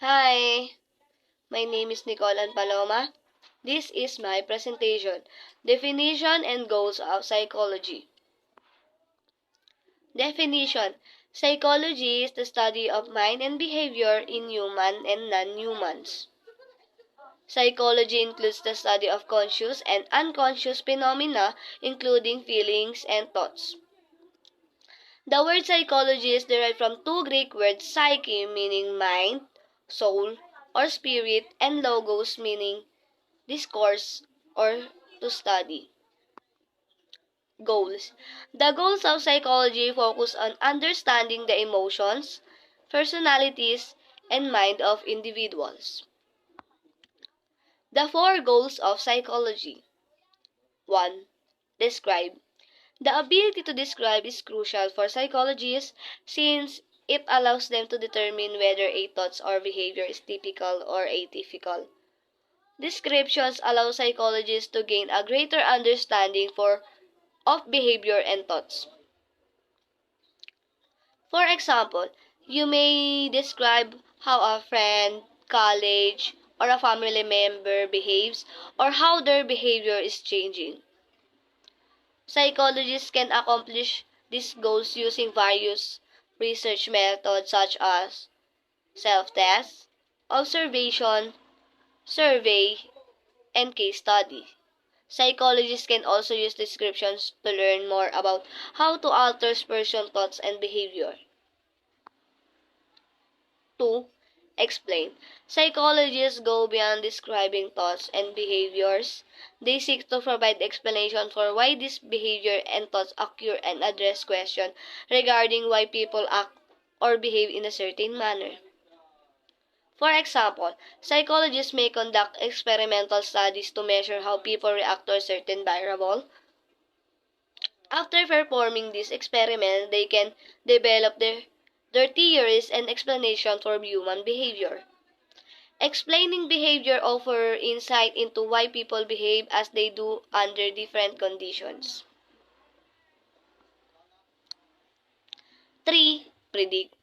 Hi, my name is Nicole Paloma. This is my presentation, Definition and Goals of Psychology. Definition: Psychology is the study of mind and behavior in human and non-humans. Psychology includes the study of conscious and unconscious phenomena, including feelings and thoughts. The word psychology is derived from two Greek words, psyche meaning mind, soul, or spirit, and logos meaning discourse or to study. Goals. The goals of psychology focus on understanding the emotions, personalities, and mind of individuals. The four goals of psychology. 1. Describe. The ability to describe is crucial for psychologists since it allows them to determine whether a thought or behavior is typical or atypical. Descriptions allow psychologists to gain a greater understanding of behavior and thoughts. For example, you may describe how a friend, colleague, or a family member behaves or how their behavior is changing. Psychologists can accomplish these goals using various research methods such as self-test, observation, survey, and case study. Psychologists can also use descriptions to learn more about how to alter person's thoughts and behavior. 2. Explain. Psychologists go beyond describing thoughts and behaviors. They seek to provide explanation for why this behavior and thoughts occur and address questions regarding why people act or behave in a certain manner. For example, psychologists may conduct experimental studies to measure how people react to a certain variable. After performing this experiment, they can develop their theories and explanation for human behavior. Explaining behavior offers insight into why people behave as they do under different conditions. 3. Predict.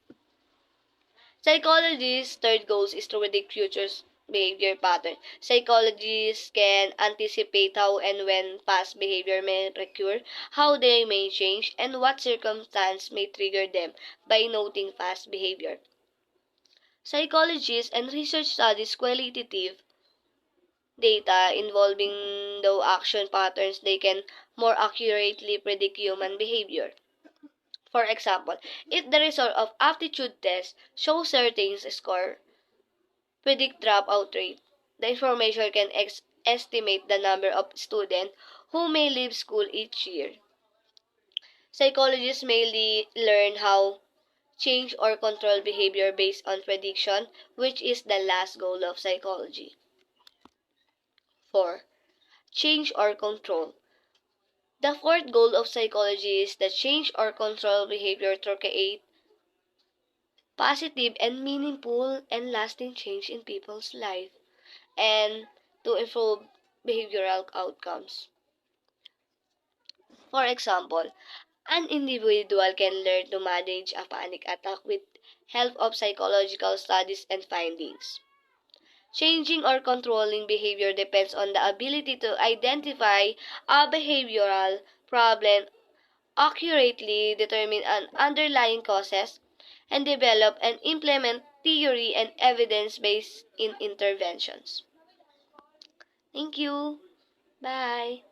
Psychologists' third goal is to predict future behavior patterns. Psychologists can anticipate how and when past behavior may recur, how they may change, and what circumstance may trigger them by noting past behavior. Psychologists and research studies qualitative data involving the action patterns. They can more accurately predict human behavior. For example, if the result of aptitude tests shows certain score predict dropout rate, the information can estimate the number of students who may leave school each year. Psychologists may learn how change or control behavior based on prediction, which is the last goal of psychology. 4. Change or control. The fourth goal of psychology is the change or control behavior to create positive and meaningful and lasting change in people's life and to improve behavioral outcomes. For example, an individual can learn to manage a panic attack with help of psychological studies and findings. Changing or controlling behavior depends on the ability to identify a behavioral problem, accurately determine an underlying causes, and develop and implement theory and evidence-based in interventions. Thank you. Bye.